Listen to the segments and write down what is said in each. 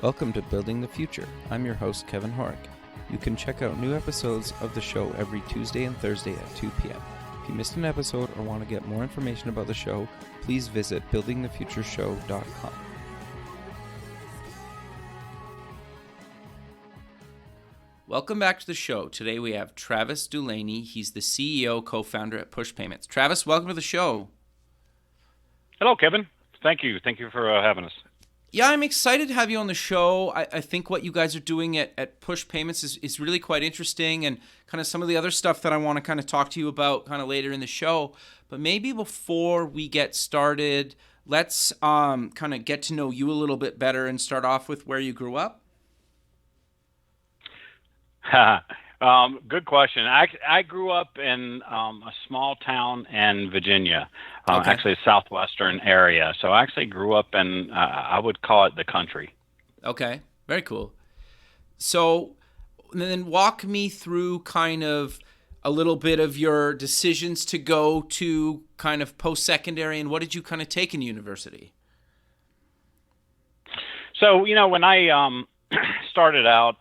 Welcome to Building the Future. I'm your host, Kevin Horick. You can check out new episodes of the show every Tuesday and Thursday at 2 p.m. If you missed an episode or want to get more information about the show, please visit buildingthefutureshow.com. Welcome back to the show. Today we have Travis Dulaney. He's the CEO, co-founder at Push Payments. Travis, welcome to the show. Hello, Kevin. Thank you. Thank you for having us. Yeah, I'm excited to have you on the show. I think what you guys are doing at Push Payments is really quite interesting, and kind of some of the other stuff that I want to kind of talk to you about kind of later in the show. But maybe before we get started, let's kind of get to know you a little bit better and start off with where you grew up. Good question. I grew up in a small town in Virginia, actually a southwestern area. So I actually grew up in, I would call it the country. Okay, very cool. So then walk me through kind of a little bit of your decisions to go to kind of post-secondary, and what did you kind of take in university? So, when I started out,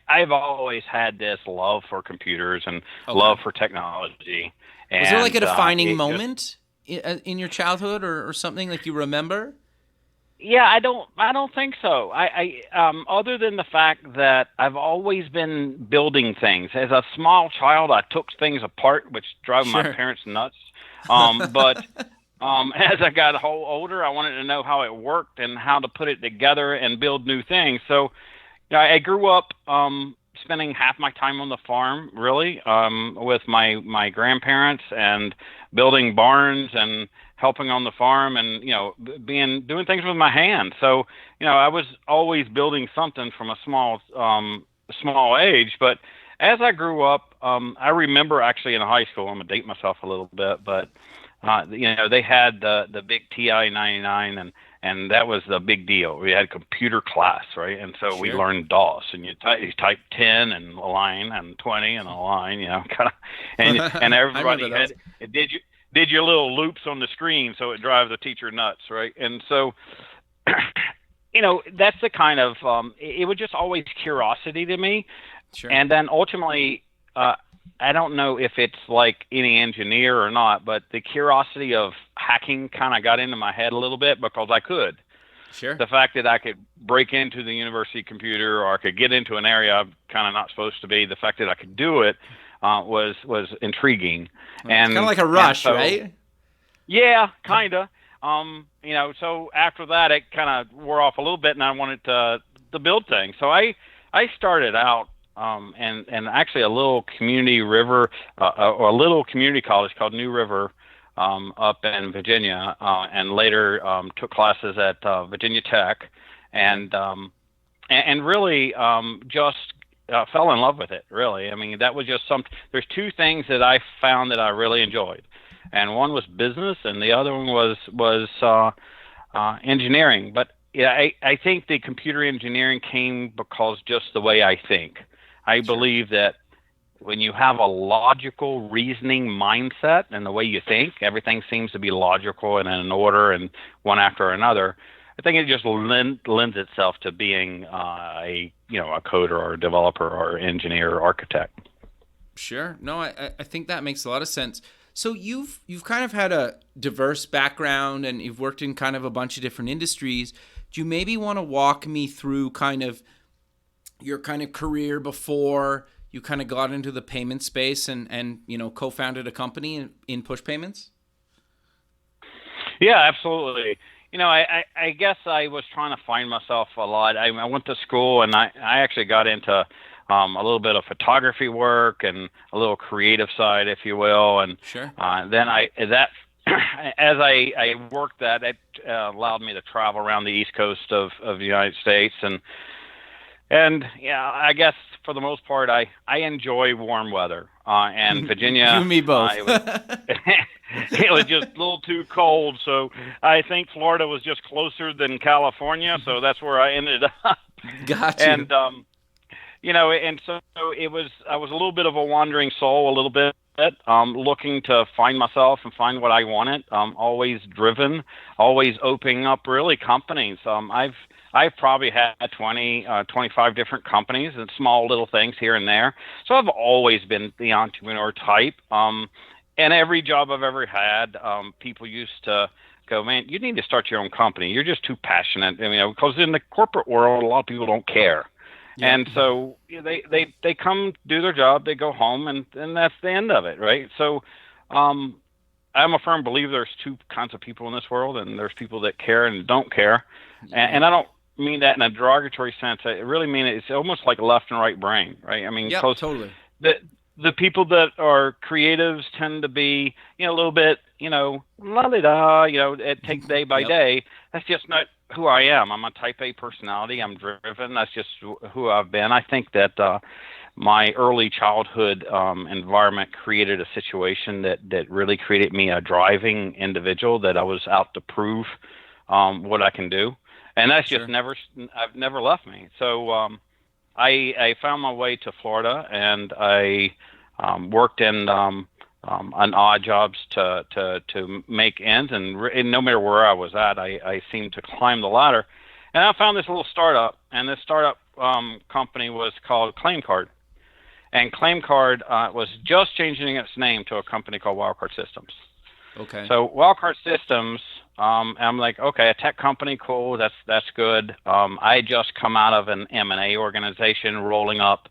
I've always had this love for computers and love for technology. Was there like a defining moment in your childhood or something like you remember? Yeah, I don't think so. I other than the fact that I've always been building things. As a small child, I took things apart, which drove my parents nuts. But as I got older, I wanted to know how it worked and how to put it together and build new things. So, I grew up spending half my time on the farm, really, with my grandparents and building barns and helping on the farm and, doing things with my hands. So, I was always building something from a small age. But as I grew up, I remember actually in high school, I'm going to date myself a little bit, but they had the big TI-99, and that was the big deal. We had computer class, right? And so we learned DOS, and you type 10 and a line and 20 and a line, kind of, and everybody did your little loops on the screen, so it drives the teacher nuts, right? And so, that's the kind of it was just always curiosity to me, and then ultimately. I don't know if it's like any engineer or not, but the curiosity of hacking kind of got into my head a little bit because I could. Sure. The fact that I could break into the university computer or I could get into an area I'm kind of not supposed to be, the fact that I could do it was intriguing. Well, and it's kind of like a rush, right? Yeah, kind of. So after that, it kind of wore off a little bit, and I wanted to build things. So I started out. And actually a little community river or a little community college called New River up in Virginia, and later took classes at Virginia Tech, and really just fell in love with it. Really, I mean that was just There's two things that I found that I really enjoyed, and one was business, and the other one was engineering. But yeah, I think the computer engineering came because just the way I think. I believe that when you have a logical reasoning mindset and the way you think, everything seems to be logical and in an order and one after another. I think it just lends itself to being a coder or a developer or engineer or architect. Sure. No, I think that makes a lot of sense. So you've kind of had a diverse background and you've worked in kind of a bunch of different industries. Do you maybe want to walk me through kind of your kind of career before you kind of got into the payment space and co-founded a company in Push Payments? Yeah, absolutely. I guess I was trying to find myself a lot. I went to school and I actually got into a little bit of photography work and a little creative side, if you will. And then as I worked that, it allowed me to travel around the East Coast of the United States. And yeah, I guess for the most part, I enjoy warm weather. And Virginia, you and me both. It was just a little too cold. So I think Florida was just closer than California. So that's where I ended up. Gotcha. And, and so I was a little bit of a wandering soul a little bit. looking to find myself and find what I wanted. Always driven, always opening up really companies. I've probably had 20, 25 different companies and small little things here and there. So I've always been the entrepreneur type. And every job I've ever had, people used to go, man, you need to start your own company. You're just too passionate. Because in the corporate world, a lot of people don't care. Yeah. And so they come do their job, they go home, and that's the end of it, right? So I'm a firm believer there's two kinds of people in this world, and there's people that care and don't care. And I don't mean that in a derogatory sense. I really mean it's almost like a left and right brain, right? I mean, yeah, totally. The people that are creatives tend to be, a little bit, la-da-da, take day by day. That's just not who I am. I'm a type A personality. I'm driven. That's just who I've been. I think that my early childhood environment created a situation that really created me a driving individual, that I was out to prove what I can do. And that's just I've never left me. So I found my way to Florida, and I worked in odd jobs to make ends, and no matter where I was at, I seemed to climb the ladder. And I found this little startup, and this startup company was called ClaimCard. And ClaimCard was just changing its name to a company called Wildcard Systems. Okay. So Wildcard Systems, I'm like, okay, a tech company, cool, that's good. I just come out of an M&A organization rolling up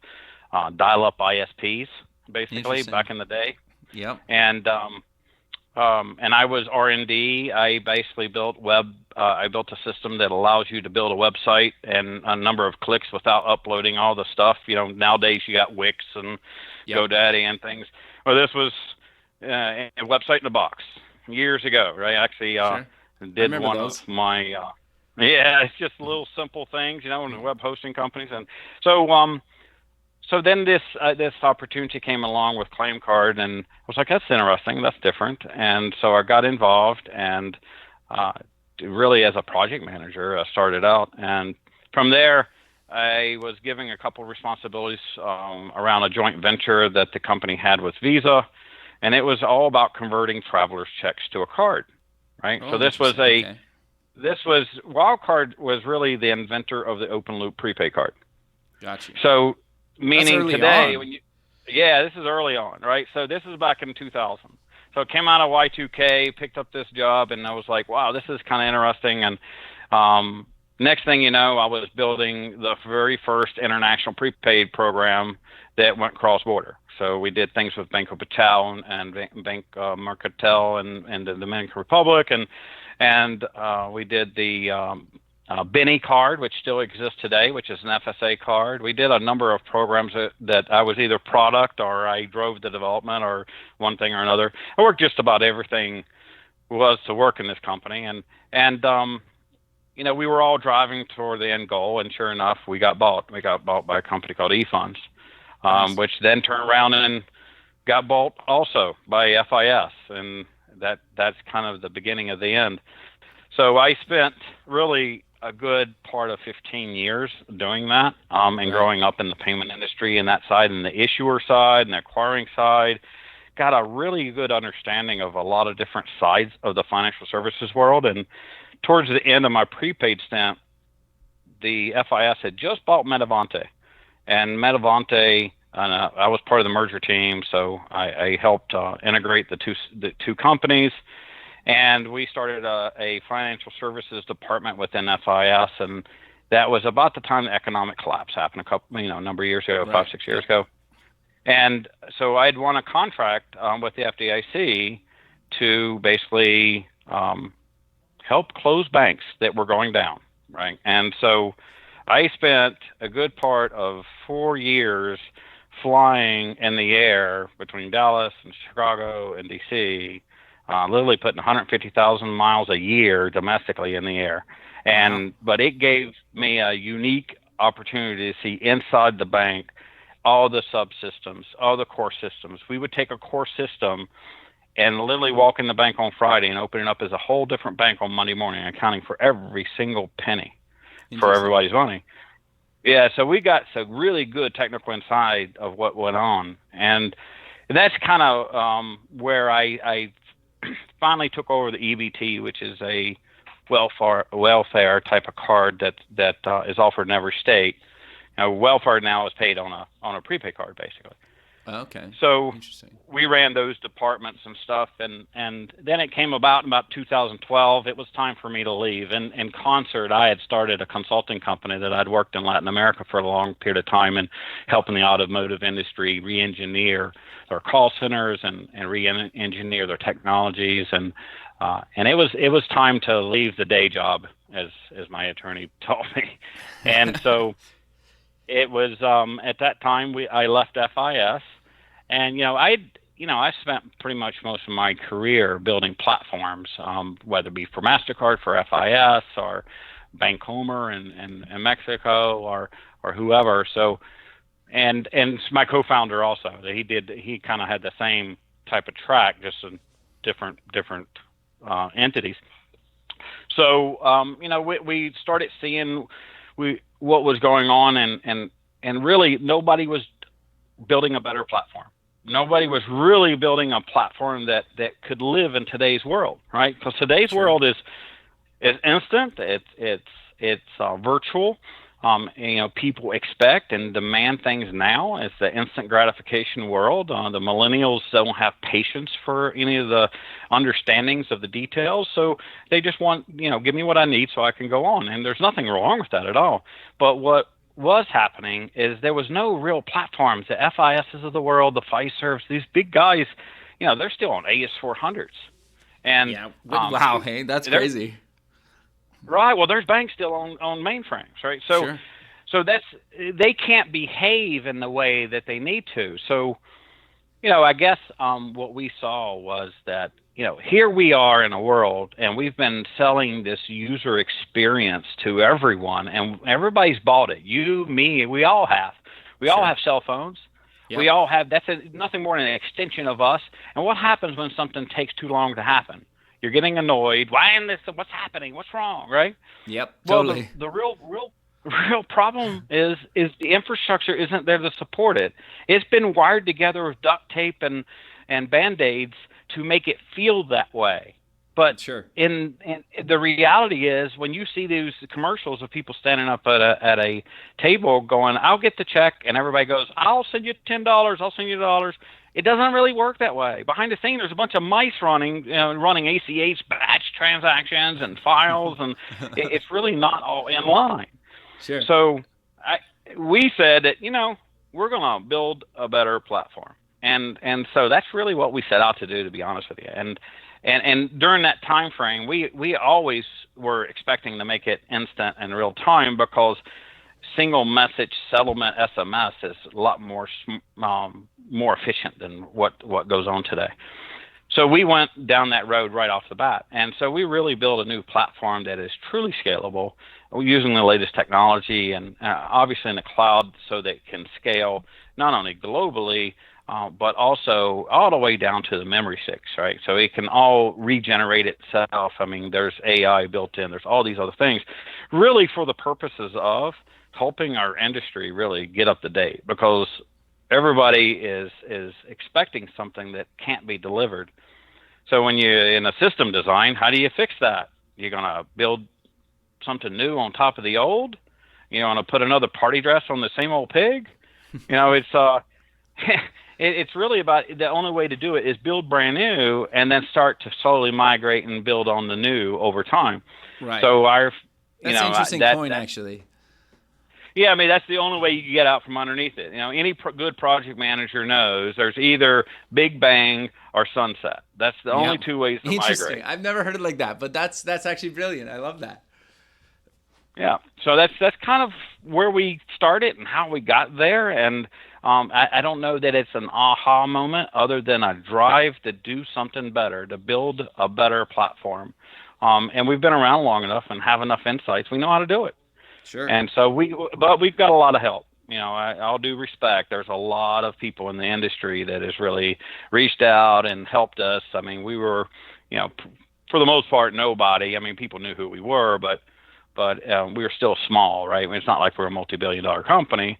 dial-up ISPs, basically, back in the day. Yep. And I was R&D. I basically built I built a system that allows you to build a website and a number of clicks without uploading all the stuff. Nowadays you got Wix and GoDaddy and things. Well, this was a website in a box years ago, right? Actually, did one of my it's just little simple things, in web hosting companies. And so then this opportunity came along with ClaimCard, and I was like, that's interesting, that's different. And so I got involved, and really as a project manager, I started out. And from there, I was giving a couple of responsibilities around a joint venture that the company had with Visa, and it was all about converting travelers' checks to a card, right? Oh, so this was Wildcard was really the inventor of the open loop prepaid card. Gotcha. So meaning today, on. This is early on, right? So this is back in 2000. So it came out of Y2K, picked up this job, and I was like, wow, this is kind of interesting. And next thing you know, I was building the very first international prepaid program that went cross-border. So we did things with Banco Patel and Bank Mercantil and the Dominican Republic, and we did the Benny card, which still exists today, which is an FSA card. We did a number of programs that I was either product or I drove the development or one thing or another. I worked just about everything was to work in this company, and we were all driving toward the end goal, and sure enough, we got bought. We got bought by a company called eFunds, which then turned around and got bought also by FIS, and that's kind of the beginning of the end. So I spent really a good part of 15 years doing that, and growing up in the payment industry and that side, and the issuer side and the acquiring side. Got a really good understanding of a lot of different sides of the financial services world. And towards the end of my prepaid stint, the FIS had just bought Metavante. And Metavante, I was part of the merger team, so I helped integrate the two companies. And we started a financial services department within FIS, and that was about the time the economic collapse happened a number of years ago, 5-6 years ago. And so I'd won a contract with the FDIC to basically help close banks that were going down, right? And so I spent a good part of 4 years flying in the air between Dallas and Chicago and D.C., literally putting 150,000 miles a year domestically in the air. But it gave me a unique opportunity to see inside the bank all the subsystems, all the core systems. We would take a core system and literally walk in the bank on Friday and open it up as a whole different bank on Monday morning, accounting for every single penny for everybody's money. Yeah, so we got some really good technical insight of what went on. And that's kind of where I finally took over the EBT, which is a welfare type of card that is offered in every state. Now, welfare now is paid on a prepaid card, basically. Okay. So Interesting. we ran those departments and stuff, and then it came about in about 2012. It was time for me to leave. And in concert, I had started a consulting company that I'd worked in Latin America for a long period of time and helping the automotive industry re-engineer their call centers and re-engineer their technologies. And it was time to leave the day job, as my attorney told me. And so it was at that time I left FIS. And I spent pretty much most of my career building platforms, whether it be for MasterCard, for FIS, or Bancomer in Mexico, or whoever. So, and my co-founder also, he kind of had the same type of track, just in different entities. So, we started seeing what was going on, and really nobody was building a better platform. Nobody was really building a platform that could live in today's world, right? Because today's world is instant. It's virtual. People expect and demand things now. It's the instant gratification world. The millennials don't have patience for any of the understandings of the details, so they just want, give me what I need so I can go on. And there's nothing wrong with that at all. But what was happening is there was no real platforms. The FISs of the world, the Fiservs, these big guys, they're still on AS400s. And wow, hey, that's crazy. Right. Well, there's banks still on mainframes, right? So, sure. So they can't behave in the way that they need to. So, I guess what we saw was that here we are in a world, and we've been selling this user experience to everyone, and everybody's bought it. You, me, we all have. We all have cell phones. Yep. We all have. That's nothing more than an extension of us. And what happens when something takes too long to happen? You're getting annoyed. Why in this? What's happening? What's wrong? Right? Yep. Well, totally. the real problem is the infrastructure isn't there to support it. It's been wired together with duct tape and Band-Aids to make it feel that way. But sure. in the reality is, when you see these commercials of people standing up at a table going, "I'll get the check," and everybody goes, "I'll send you $10. I'll send you $. It doesn't really work that way. Behind the scene, there's a bunch of mice running ACH batch transactions and files, and it's really not all in line. Sure. So we said that, we're going to build a better platform. And so that's really what we set out to do, to be honest with you. And during that time frame, we always were expecting to make it instant and real time, because single message settlement SMS is a lot more efficient than what goes on today. So we went down that road right off the bat. And so we really built a new platform that is truly scalable. We're using the latest technology and obviously in the cloud, so that it can scale not only globally, but also all the way down to the memory sticks, right? So it can all regenerate itself. I mean, there's AI built in. There's all these other things, really for the purposes of helping our industry really get up to date, because everybody is expecting something that can't be delivered. So when you're in a system design, how do you fix that? You're going to build something new on top of the old? You want to put another party dress on the same old pig? It's really about, the only way to do it is build brand new and then start to slowly migrate and build on the new over time. Right. So that's an interesting point, actually. Yeah, I mean, that's the only way you can get out from underneath it. Any good project manager knows there's either big bang or sunset. That's the only two ways to migrate. I've never heard it like that, but that's actually brilliant. I love that. Yeah, so that's kind of where we started and how we got there. And I don't know that it's an aha moment, other than a drive to do something better, to build a better platform. And we've been around long enough and have enough insights. We know how to do it. Sure. And so but we've got a lot of help. I'll do respect. There's a lot of people in the industry that has really reached out and helped us. I mean, we were, for the most part, nobody. I mean, people knew who we were, but we were still small, right? I mean, it's not like we're a multi-billion-dollar company,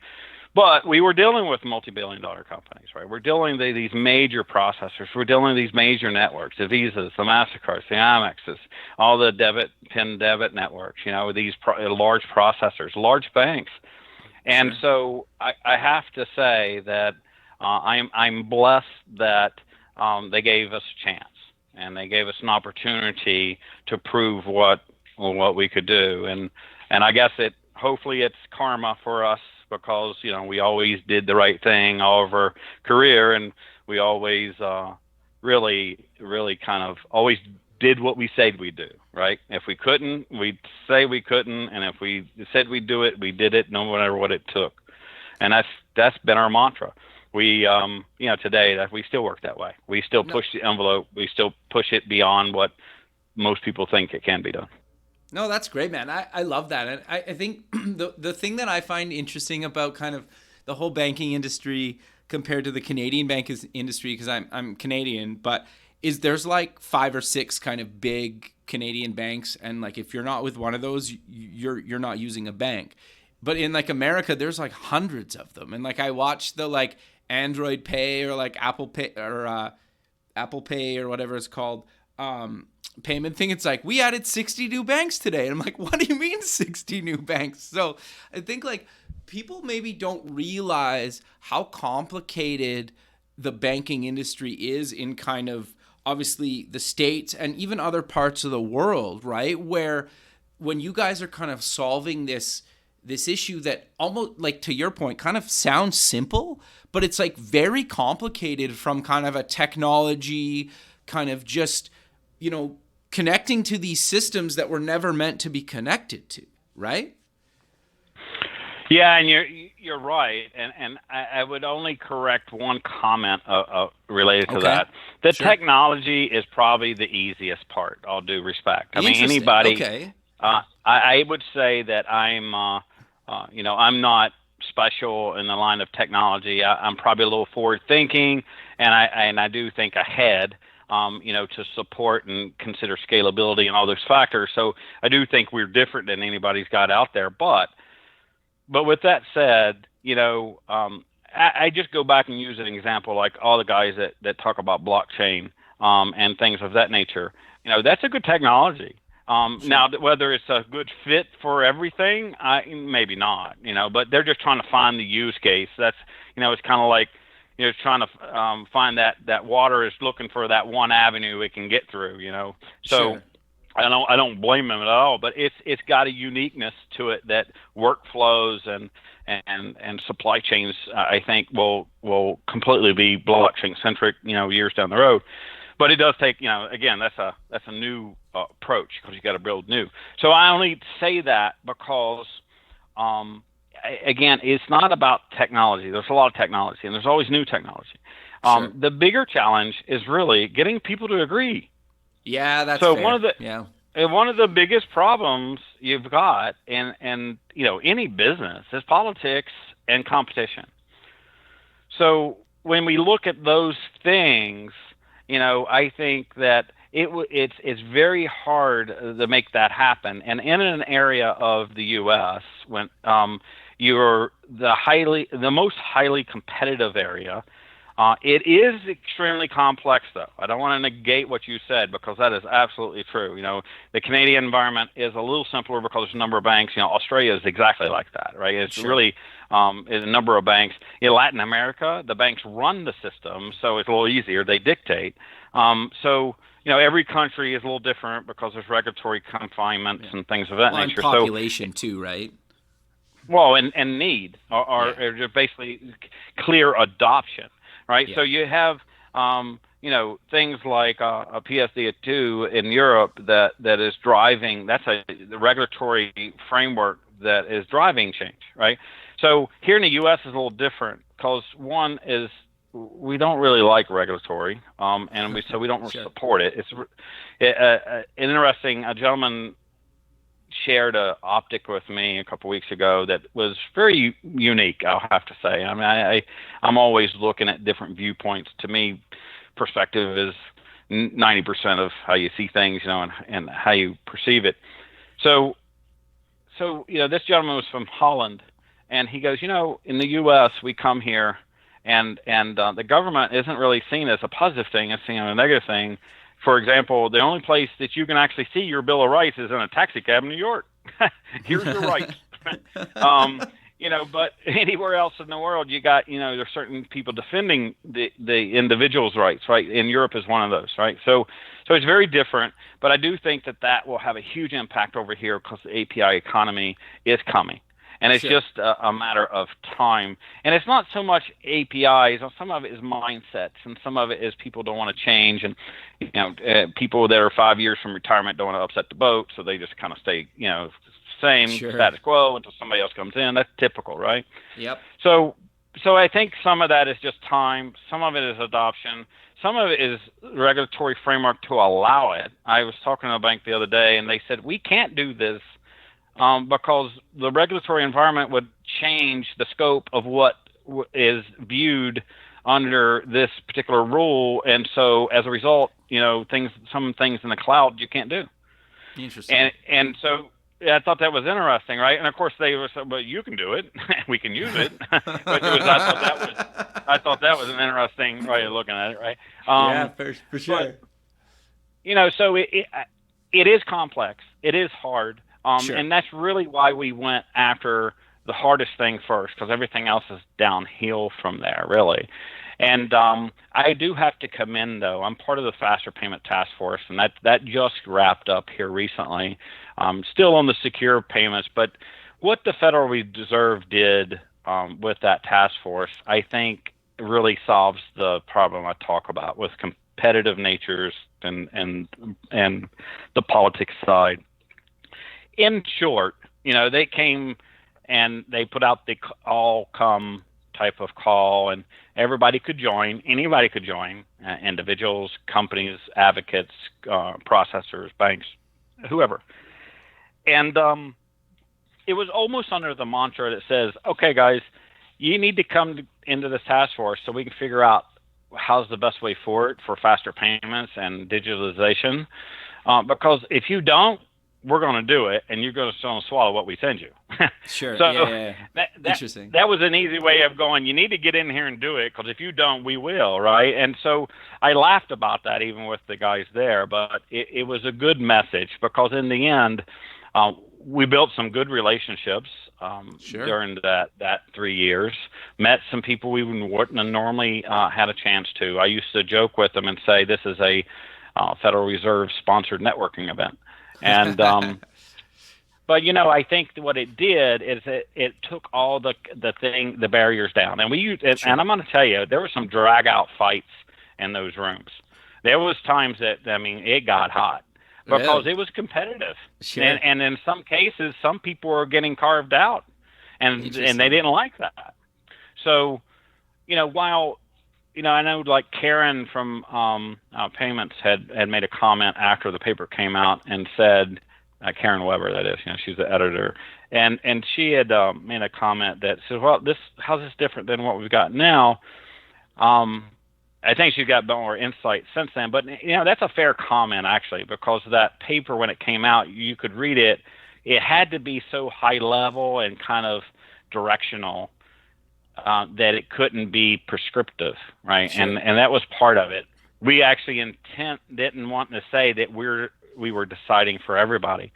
But we were dealing with multi-billion-dollar companies, right? We're dealing with these major processors. We're dealing with these major networks, the Visas, the Mastercards, the Amexes, all the PIN debit networks. These large processors, large banks. And so I have to say that I'm blessed that they gave us a chance and they gave us an opportunity to prove what we could do. And I guess hopefully it's karma for us, because we always did the right thing all of our career, and we always really kind of always did what we said we'd do, right? If we couldn't, we'd say we couldn't, and if we said we'd do it, we did it, no matter what it took. And that's been our mantra. We today that we still work that way. We still push the envelope. We still push it beyond what most people think it can be done. No, that's great, man. I love that. And I think the thing that I find interesting about kind of the whole banking industry compared to the Canadian banking industry, because I'm Canadian, but is there's like 5 or 6 kind of big Canadian banks, and like if you're not with one of those, you're not using a bank. But in like America, there's like hundreds of them, and like I watch the like Android Pay or like Apple Pay or whatever it's called. Payment thing, it's like, we added 60 new banks today. And I'm like, what do you mean 60 new banks? So I think like people maybe don't realize how complicated the banking industry is in kind of obviously the States and even other parts of the world, right? Where when you guys are kind of solving this issue that almost, like to your point, kind of sounds simple, but it's like very complicated from kind of a technology kind of just, connecting to these systems that were never meant to be connected to, right? Yeah, and you're right, and I would only correct one comment related to that. The technology is probably the easiest part. All due respect. I mean, anybody. Okay. I would say that I'm not special in the line of technology. I'm probably a little forward thinking, and I do think ahead. To support and consider scalability and all those factors. So I do think we're different than anybody's got out there. But with that said, I just go back and use an example, like all the guys that talk about blockchain and things of that nature. That's a good technology. Now, whether it's a good fit for everything, maybe not. But they're just trying to find the use case. That's it's kind of like. Trying to find that water is looking for that one avenue it can get through, So I don't blame them at all, but it's got a uniqueness to it that workflows and supply chains, I think will completely be blockchain centric, years down the road. But it does take, again, that's a new approach, because you got to build new. So I only say that because, again, it's not about technology. There's a lot of technology, and there's always new technology. The bigger challenge is really getting people to agree. Yeah, that's fair. One of the biggest problems you've got in any business is politics and competition. So when we look at those things, I think that it's very hard to make that happen. And in an area of the U.S. when you're the most highly competitive area. It is extremely complex, though. I don't want to negate what you said, because that is absolutely true. The Canadian environment is a little simpler because there's a number of banks. Australia is exactly like that, right? It's really is a number of banks. In Latin America, the banks run the system, so it's a little easier. They dictate. Every country is a little different because there's regulatory confinements and things of that nature. And population too, right? Well, and need or basically clear adoption, right? Yeah. So you have, things like a PSD2 in Europe that is driving. That's the regulatory framework that is driving change, right? So here in the U.S. is a little different, because one is we don't really like regulatory, and we don't support it. It's interesting. A gentleman shared an optic with me a couple weeks ago that was very unique, I'll have to say. I mean, I'm always looking at different viewpoints. To me, perspective is 90% of how you see things, and how you perceive it. So this gentleman was from Holland, And he goes, in the U.S. we come here, and the government isn't really seen as a positive thing; it's seen as a negative thing. For example, the only place that you can actually see your Bill of Rights is in a taxi cab in New York. Here's your rights. But anywhere else in the world, you got, there's certain people defending the individual's rights, right? And Europe is one of those, right? So it's very different, but I do think that will have a huge impact over here because the API economy is coming. And it's just a matter of time. And it's not so much APIs. Some of it is mindsets, and some of it is people don't want to change. And, people that are 5 years from retirement don't want to upset the boat, so they just kind of stay, same status quo until somebody else comes in. That's typical, right? Yep. So I think some of that is just time. Some of it is adoption. Some of it is regulatory framework to allow it. I was talking to a bank the other day, and they said, we can't do this because the regulatory environment would change the scope of what is viewed under this particular rule. And so as a result, some things in the cloud you can't do. Interesting. And so I thought that was interesting, right? And of course they were saying, "But you can do it. We can use it." But I thought that was an interesting way of looking at it, right? Yeah, for sure. But, so it is complex. It is hard. And that's really why we went after the hardest thing first, because everything else is downhill from there, really. And I do have to commend, though. I'm part of the Faster Payment Task Force, and that just wrapped up here recently. Still on the secure payments, but what the Federal Reserve did with that task force, I think, really solves the problem I talk about with competitive natures and the politics side. In short, they came and they put out the all come type of call, and everybody could join. Anybody could join, individuals, companies, advocates, processors, banks, whoever. And it was almost under the mantra that says, okay, guys, you need to come into this task force so we can figure out how's the best way forward for faster payments and digitalization. Because if you don't, we're going to do it, and you're going to swallow what we send you. Sure. So yeah. Interesting. That was an easy way of going, you need to get in here and do it, because if you don't, we will, right? And so I laughed about that even with the guys there, but it was a good message, because in the end, we built some good relationships during that 3 years, met some people we wouldn't have normally had a chance to. I used to joke with them and say, this is a Federal Reserve sponsored networking event. And but I think what it did is it took all the barriers down, and we used it. And I'm going to tell you, there were some drag out fights in those rooms. There was times that it got hot because it was competitive, and in some cases, some people were getting carved out, and they didn't like that. So, while I know like Karen from Payments had made a comment after the paper came out and said, Karen Weber, that is, she's the editor, and she had made a comment that said, well, how's this different than what we've got now? I think she's got more insight since then, but that's a fair comment actually, because that paper, when it came out, you could read it. It had to be so high level and kind of directional that it couldn't be prescriptive, right? Sure. And that was part of it. We actually didn't want to say that we were deciding for everybody,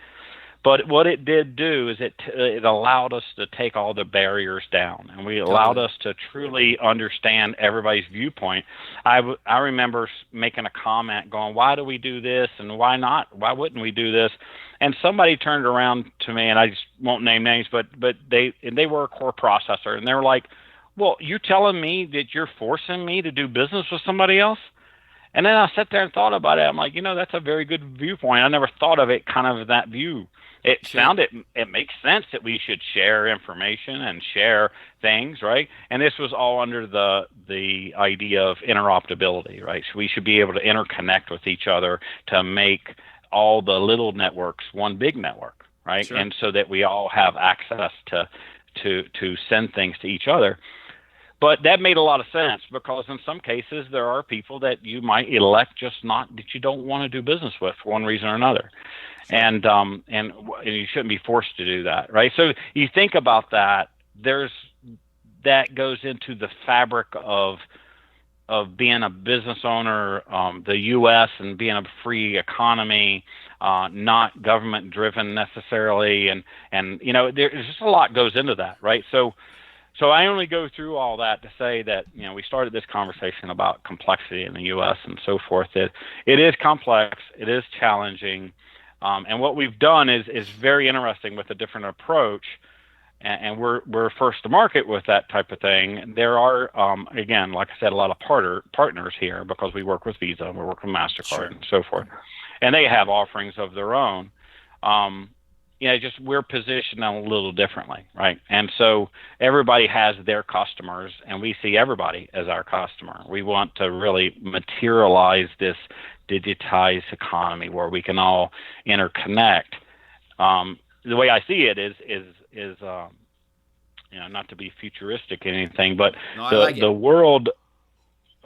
but what it did do is it allowed us to take all the barriers down, and we allowed us to truly understand everybody's viewpoint. I remember making a comment going, why do we do this, and why not? Why wouldn't we do this? And somebody turned around to me, and I just won't name names, but they were a core processor, and they were like, well, you're telling me that you're forcing me to do business with somebody else? And then I sat there and thought about it. I'm like, that's a very good viewpoint. I never thought of it kind of that view. It makes sense that we should share information and share things, right? And this was all under the idea of interoperability, right? So we should be able to interconnect with each other to make all the little networks one big network, right? Sure. And so that we all have access to send things to each other. But that made a lot of sense, because in some cases there are people that you might elect that you don't want to do business with for one reason or another. Sure. And you shouldn't be forced to do that, right? So you think about that, there's that goes into the fabric of being a business owner, the U.S. and being a free economy, not government driven necessarily, and there's just a lot goes into that, right? So I only go through all that to say that we started this conversation about complexity in the U.S. and so forth. It is complex, it is challenging, and what we've done is very interesting with a different approach. And we're first to market with that type of thing. There are, again, like I said, a lot of partners here because we work with Visa, we work with MasterCard, sure, and so forth. And they have offerings of their own. Just we're positioned a little differently, right? And so everybody has their customers, and we see everybody as our customer. We want to really materialize this digitized economy where we can all interconnect. The way I see it is not to be futuristic or anything, but the world,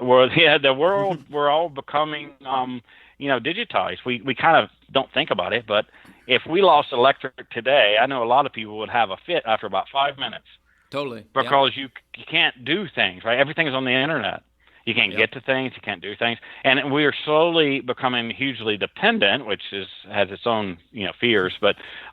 we're all becoming digitized. We kind of don't think about it, but if we lost electric today, I know a lot of people would have a fit after about 5 minutes. Totally. Because you can't do things, right? Everything is on the internet. You can't get to things. You can't do things. And we are slowly becoming hugely dependent, which has its own fears,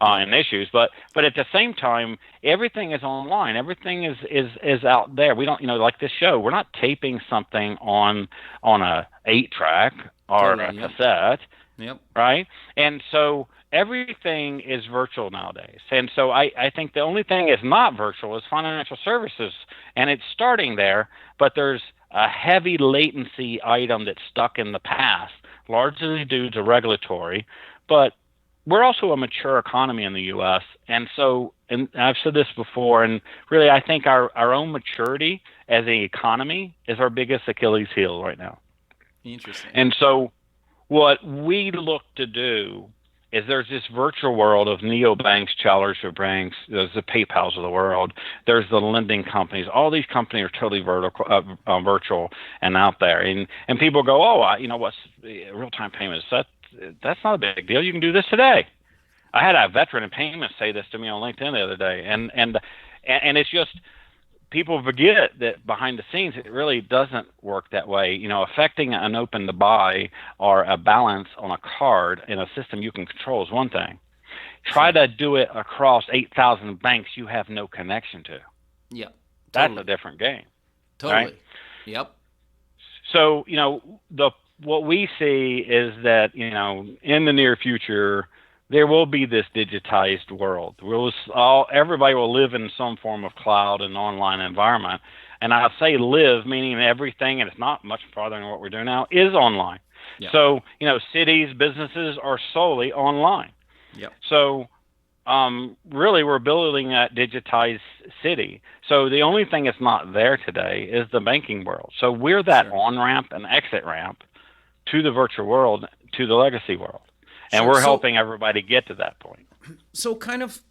and issues. But at the same time, everything is online. Everything is out there. We don't like this show. We're not taping something on a 8-track or a cassette, right? And so everything is virtual nowadays. And so I think the only thing is not virtual is financial services, and it's starting there. But there's a heavy latency item that's stuck in the past, largely due to regulatory. But we're also a mature economy in the U.S. And so, and I've said this before, and really I think our own maturity as an economy is our biggest Achilles heel right now. Interesting. And so what we look to do is there's this virtual world of neobanks, challenger banks, there's the PayPals of the world, there's the lending companies. All these companies are totally virtual and out there. And people go, what's real-time payments? That's not a big deal. You can do this today. I had a veteran in payments say this to me on LinkedIn the other day. And it's just, people forget that behind the scenes, it really doesn't work that way. Affecting an open to buy or a balance on a card in a system you can control is one thing. Try to do it across 8,000 banks you have no connection to. Yeah. That's a different game. Totally. Right? Yep. So, what we see is that, in the near future, there will be this digitized world. Everybody will live in some form of cloud and online environment. And I say live, meaning everything, and it's not much farther than what we're doing now, is online. Yeah. So, cities, businesses are solely online. Yep. So, really, we're building that digitized city. So the only thing that's not there today is the banking world. So we're that on-ramp and exit ramp to the virtual world, to the legacy world. And we're helping everybody get to that point. So kind of,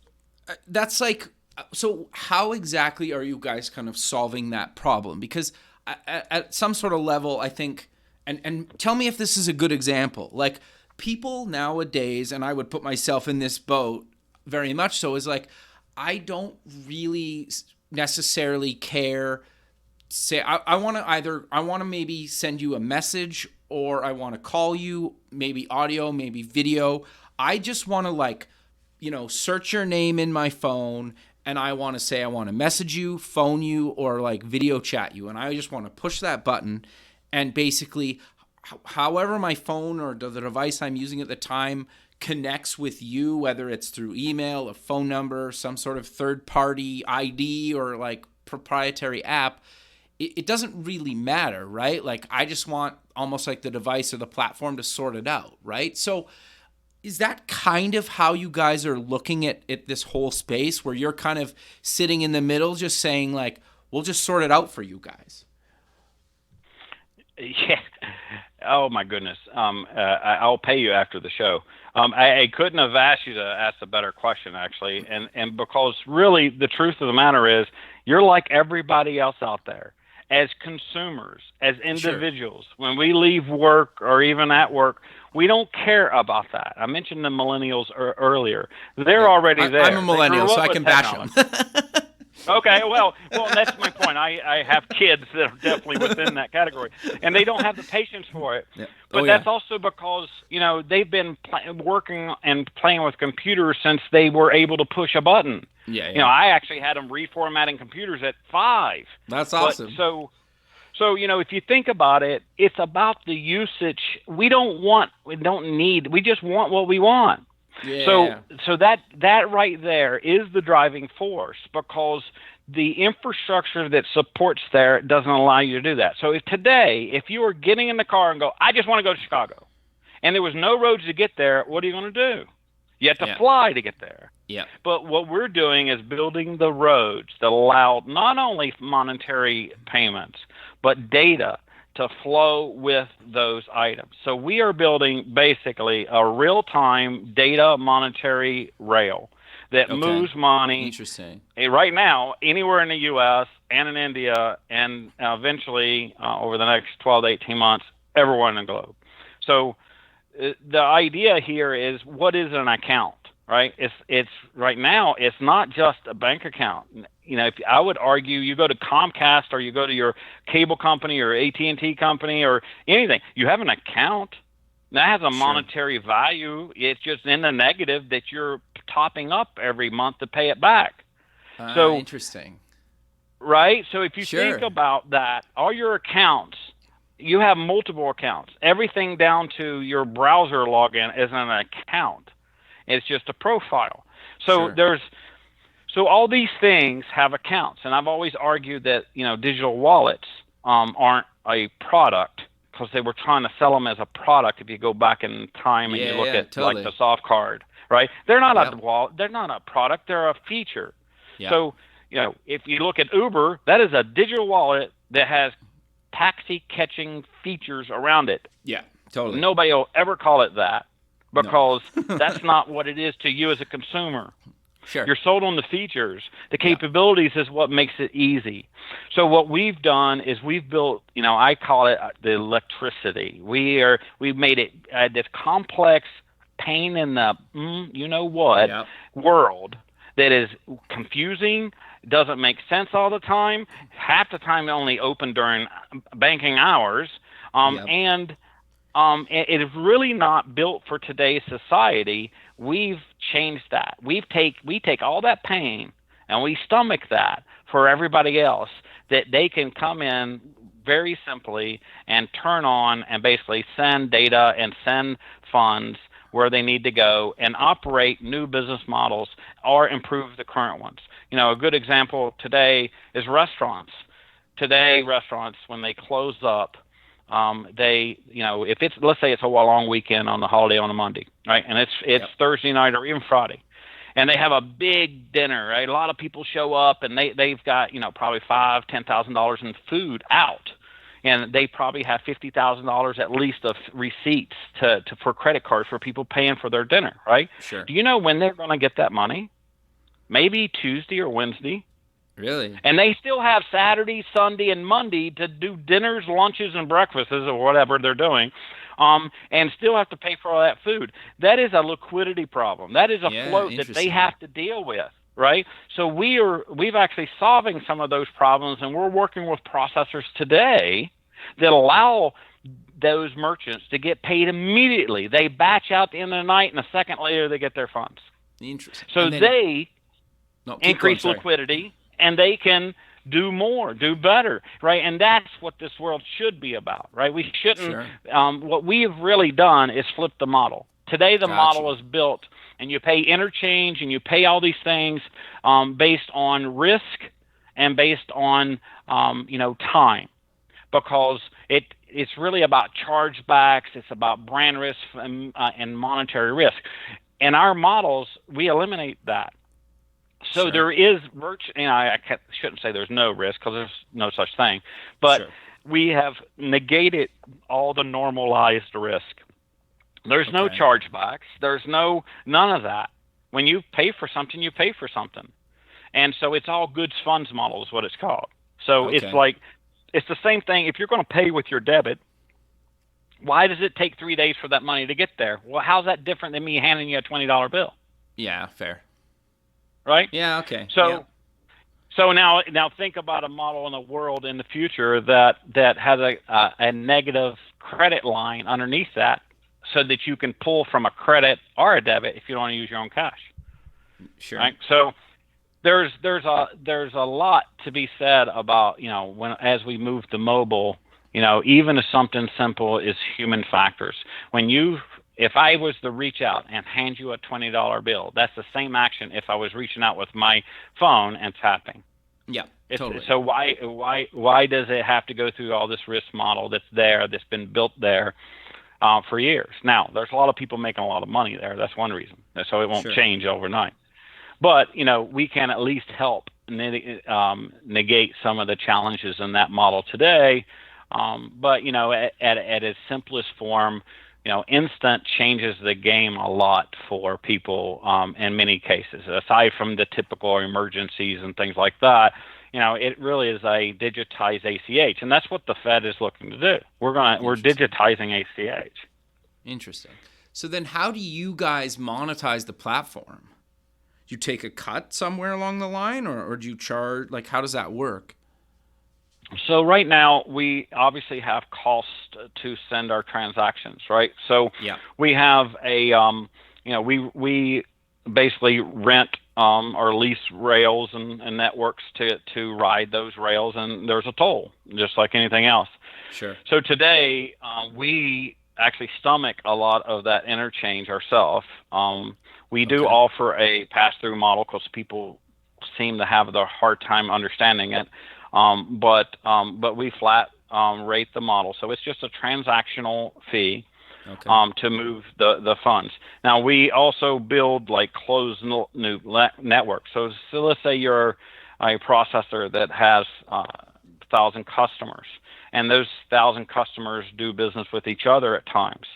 that's like, so how exactly are you guys kind of solving that problem? Because at some sort of level, I think, and tell me if this is a good example, like people nowadays, and I would put myself in this boat very much so, is like, I don't really necessarily care. Say, I want to maybe send you a message, or I want to call you, maybe audio, maybe video. I just want to search your name in my phone, and I want to say I want to message you, phone you, or video chat you. And I just want to push that button, and basically, however my phone or the device I'm using at the time connects with you, whether it's through email, a phone number, some sort of third-party ID, or proprietary app, it doesn't really matter, right? I just want almost the device or the platform to sort it out, right? So is that kind of how you guys are looking at this whole space, where you're kind of sitting in the middle just saying we'll just sort it out for you guys? Yeah. Oh my goodness. I'll pay you after the show. I couldn't have asked you to ask a better question, actually. And because really the truth of the matter is, you're like everybody else out there. As consumers, as individuals, sure, when we leave work or even at work, we don't care about that. I mentioned the millennials earlier. They're already there. I'm a millennial, so I can bash them. Okay, well, that's my point. I have kids that are definitely within that category, and they don't have the patience for it. Yeah. But that's also because they've been working and playing with computers since they were able to push a button. Yeah. I actually had them reformatting computers at 5. That's awesome. But so if you think about it, it's about the usage. We just want what we want. Yeah. So that right there is the driving force, because the infrastructure that supports there doesn't allow you to do that. So if you were getting in the car and go, I just want to go to Chicago, and there was no roads to get there, what are you going to do? You have to fly to get there. Yeah. But what we're doing is building the roads that allow not only monetary payments, but data to flow with those items. So we are building basically a real-time data monetary rail that moves money. Interesting. Right now, anywhere in the U.S. and in India, and eventually over the next 12 to 18 months, everywhere in the globe. So the idea here is, what is an account, right? It's right now, it's not just a bank account. If I would argue, you go to Comcast or you go to your cable company or AT&T company or anything, you have an account that has a monetary value. It's just in the negative that you're topping up every month to pay it back. So interesting. Right? So if you think about that, all your accounts, you have multiple accounts. Everything down to your browser login is an account. It's just a profile. So So all these things have accounts, and I've always argued that digital wallets aren't a product, because they were trying to sell them as a product. If you go back in time and you look at like the soft card, right? They're not a wallet. They're not a product. They're a feature. Yep. So if you look at Uber, that is a digital wallet that has taxi catching features around it. Yeah, totally. Nobody will ever call it that, because that's not what it is to you as a consumer. Sure. You're sold on the features. The capabilities is what makes it easy. So what we've done is we've built, I call it the electricity. We've made it this complex pain in the world that is confusing, doesn't make sense all the time, half the time only open during banking hours, and it is really not built for today's society. We've changed that. We take all that pain and we stomach that for everybody else, that they can come in very simply and turn on and basically send data and send funds where they need to go and operate new business models or improve the current ones. A good example today is restaurants. Today, restaurants, when they close up, if it's, let's say it's a long weekend on the holiday on a Monday, right? And it's Thursday night or even Friday, and they have a big dinner, right? A lot of people show up, and they've got, probably $5,000-$10,000 in food out, and they probably have $50,000 at least of receipts for credit cards for people paying for their dinner, right? Sure. Do you know when they're going to get that money? Maybe Tuesday or Wednesday. Really? And they still have Saturday, Sunday, and Monday to do dinners, lunches, and breakfasts or whatever they're doing, and still have to pay for all that food. That is a liquidity problem. That is a float that they have to deal with, right? So we've actually solving some of those problems, and we're working with processors today that allow those merchants to get paid immediately. They batch out at the end of the night, and a second later they get their funds. Interesting. So they increase liquidity, and they can do more, do better, right? And that's what this world should be about, right? We shouldn't. What we have really done is flip the model. Today, the model is built, and you pay interchange, and you pay all these things based on risk and based on time, because it's really about chargebacks. It's about brand risk and monetary risk. In our models, we eliminate that. So there is I shouldn't say there's no risk, because there's no such thing, but we have negated all the normalized risk. There's no chargebacks. There's none of that. When you pay for something, you pay for something. And so it's all goods funds model is what it's called. So it's like, it's the same thing. If you're going to pay with your debit, why does it take 3 days for that money to get there? Well, how's that different than me handing you a $20 bill? Yeah, fair. Right? Yeah, okay. So now think about a model in the world in the future that has a negative credit line underneath that, so that you can pull from a credit or a debit if you don't want to use your own cash. Sure. Right. So there's a lot to be said about, as we move to mobile, even if something simple is human factors. If I was to reach out and hand you a $20 bill, that's the same action if I was reaching out with my phone and tapping. Yeah, totally. So why does it have to go through all this risk model that's been built there for years? Now, there's a lot of people making a lot of money there. That's one reason. So it won't change overnight. But, we can at least help negate some of the challenges in that model today. But, at its simplest form, instant changes the game a lot for people in many cases. Aside from the typical emergencies and things like that, it really is a digitized ACH. And that's what the Fed is looking to do. We're digitizing ACH. Interesting. So then how do you guys monetize the platform? Do you take a cut somewhere along the line, or do you charge? Like, how does that work? So right now we obviously have cost to send our transactions, right? So we have we basically rent or lease rails and networks to ride those rails, and there's a toll, just like anything else. Sure. So today we actually stomach a lot of that interchange ourselves. We do offer a pass-through model because people seem to have the hard time understanding it. But we flat rate the model. So it's just a transactional fee to move the funds. Now, we also build like closed loop networks. So let's say you're a processor that has 1,000 customers, and those 1,000 customers do business with each other at times,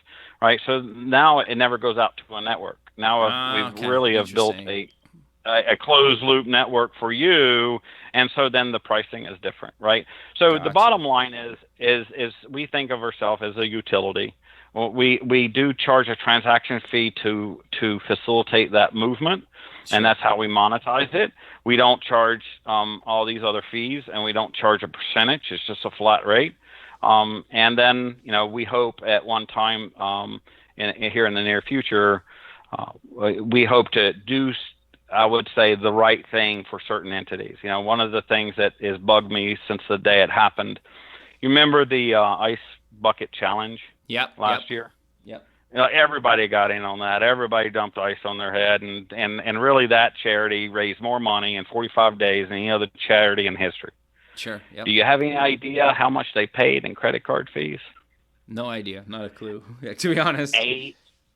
right? So now it never goes out to a network. Now we've really have built a closed loop network for you, and so then the pricing is different, right? So the bottom line is we think of ourselves as a utility. Well, we do charge a transaction fee to facilitate that movement, and that's how we monetize it. We don't charge all these other fees, and we don't charge a percentage. It's just a flat rate. And then we hope at one time here in the near future, we hope to do, I would say, the right thing for certain entities. One of the things that has bugged me since the day it happened, you remember the ice bucket challenge last year? Yep. Everybody got in on that. Everybody dumped ice on their head, and really that charity raised more money in 45 days than any other charity in history. Sure. Yep. Do you have any idea how much they paid in credit card fees? No idea. Not a clue. To be honest.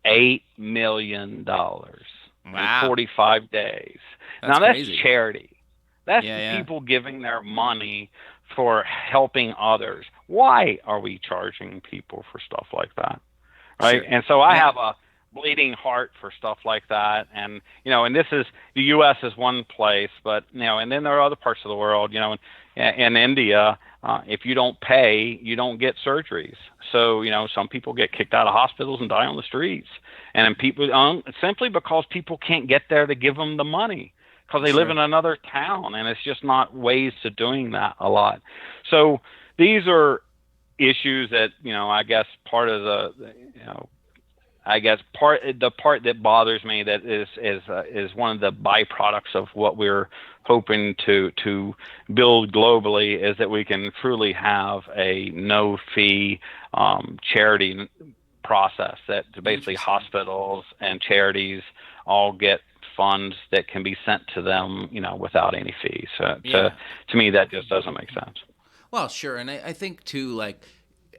$8 million. Wow. In 45 days. That's crazy. That's charity. That's people giving their money for helping others. Why are we charging people for stuff like that? Right? Sure. And so I have a bleeding heart for stuff like that. And, and this is, the U.S. is one place, but, and then there are other parts of the world, in India, if you don't pay, you don't get surgeries. So, some people get kicked out of hospitals and die on the streets. And then people, simply because people can't get there to give them the money because they live in another town, and it's just not ways to doing that a lot. So these are issues that, I guess part of the part that bothers me that is one of the byproducts of what we're hoping to build globally is that we can truly have a no fee charity process that basically hospitals and charities all get funds that can be sent to them, without any fees. So to me, that just doesn't make sense. Well, sure. And I think too, like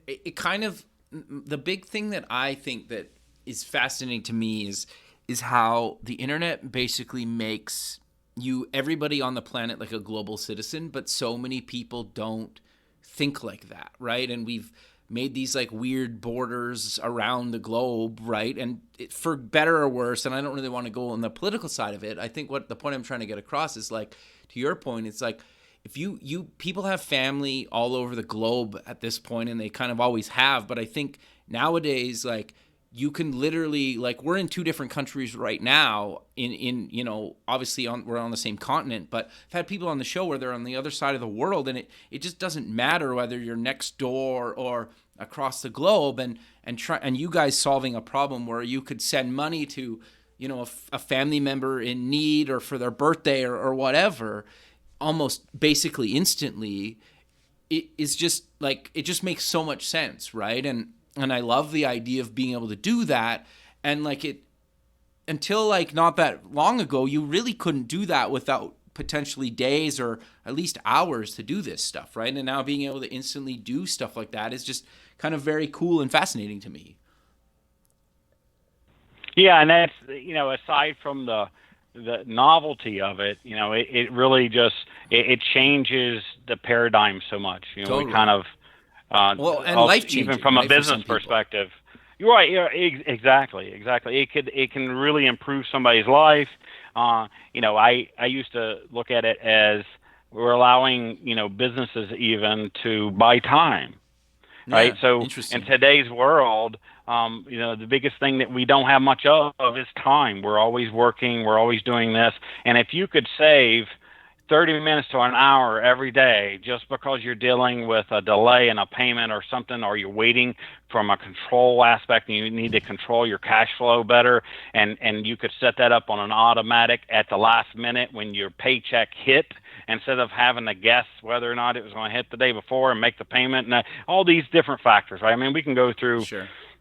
it kind of, the big thing that I think that is fascinating to me is how the internet basically makes everybody on the planet like a global citizen, but so many people don't think like that, right? And we've made these like weird borders around the globe, right? And for better or worse, and I don't really want to go on the political side of it. I think what the point I'm trying to get across is, like, to your point, it's like if you people have family all over the globe at this point, and they kind of always have, but I think nowadays, like, you can literally, like, we're in two different countries right now in obviously we're on the same continent, but I've had people on the show where they're on the other side of the world, and it just doesn't matter whether you're next door or across the globe, and you guys solving a problem where you could send money to, a family member in need or for their birthday or whatever, almost basically instantly. It is just like, it just makes so much sense, right? And I love the idea of being able to do that. And like, it, until like not that long ago, you really couldn't do that without potentially days or at least hours to do this stuff, right? And now being able to instantly do stuff like that is just kind of very cool and fascinating to me. Yeah, and that's, aside from the novelty of it, it really just it changes the paradigm so much. Totally. We kind of and life changing, even from right, a business perspective. You're right. Yeah, exactly. It can really improve somebody's life. I used to look at it as we're allowing businesses even to buy time. Right. So in today's world, the biggest thing that we don't have much of is time. We're always working. We're always doing this. And if you could save 30 minutes to an hour every day just because you're dealing with a delay in a payment or something, or you're waiting from a control aspect and you need to control your cash flow better, and you could set that up on an automatic at the last minute when your paycheck hit, instead of having to guess whether or not it was going to hit the day before and make the payment, and all these different factors, right? I mean, we can go through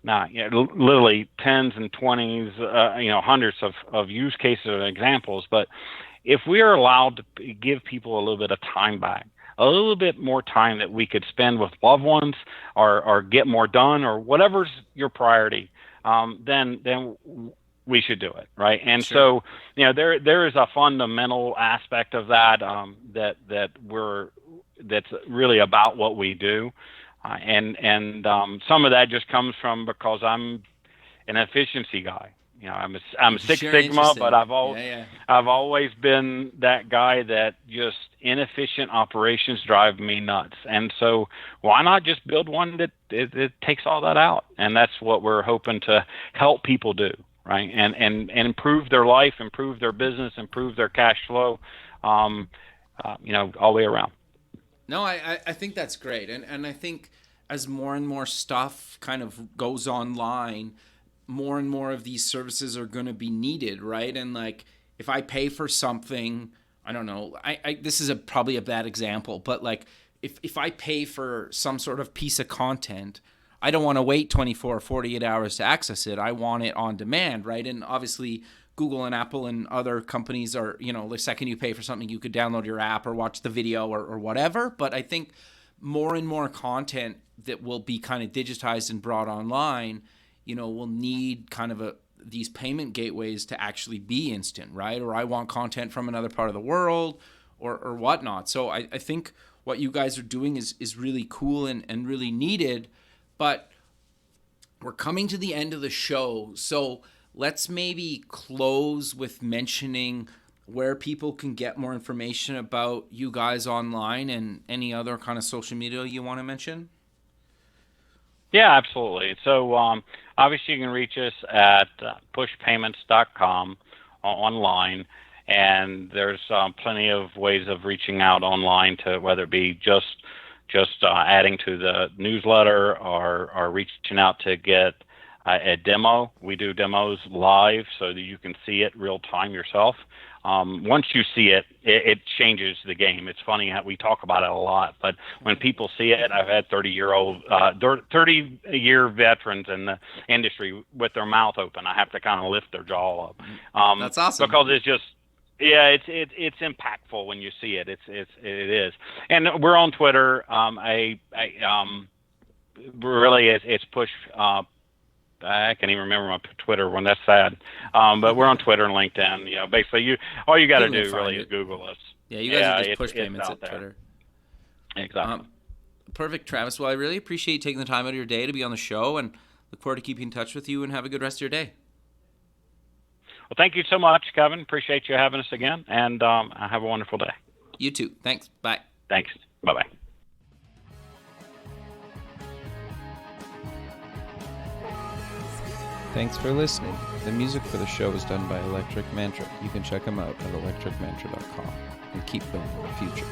literally tens and twenties, hundreds of use cases and examples. But if we are allowed to give people a little bit of time back, a little bit more time that we could spend with loved ones or get more done or whatever's your priority, then we should do it, right? And so, there is a fundamental aspect of that that's really about what we do, and some of that just comes from because I'm an efficiency guy. I'm Six Sigma, but I've always been that guy that just inefficient operations drive me nuts. And so why not just build one that it takes all that out? And that's what we're hoping to help people do, right? And improve their life, improve their business, improve their cash flow, all the way around. No, I think that's great. And I think as more and more stuff kind of goes online, more and more of these services are going to be needed, right? And like, if I pay for something, I don't know, this is probably a bad example, but like, if I pay for some sort of piece of content, I don't want to wait 24 or 48 hours to access it. I want it on demand, right? And obviously Google and Apple and other companies are, the second you pay for something, you could download your app or watch the video or whatever. But I think more and more content that will be kind of digitized and brought online, will need kind of these payment gateways to actually be instant, right? Or I want content from another part of the world or whatnot. So I think what you guys are doing is really cool and really needed. But we're coming to the end of the show. So let's maybe close with mentioning where people can get more information about you guys online and any other kind of social media you want to mention. Yeah, absolutely. So obviously you can reach us at pushpayments.com online, and there's plenty of ways of reaching out online, to whether it be just adding to the newsletter or reaching out to get a demo. We do demos live so that you can see it real time yourself. Once you see it, it changes the game. It's funny how we talk about it a lot, but when people see it, I've had 30-year veterans in the industry with their mouth open. I have to kind of lift their jaw up. That's awesome. Because it's just, it's impactful when you see it. It is. And we're on Twitter. It's push. I can't even remember my Twitter one. That's sad. But we're on Twitter and LinkedIn. Basically, all you got to do really is Google us. Yeah, you guys are just push payments at Twitter. Exactly. Perfect, Travis. Well, I really appreciate you taking the time out of your day to be on the show, and look forward to keeping in touch with you, and have a good rest of your day. Well, thank you so much, Kevin. Appreciate you having us again, and have a wonderful day. You too. Thanks. Bye. Thanks. Bye-bye. Thanks for listening. The music for the show is done by Electric Mantra. You can check them out at electricmantra.com. And keep building the future.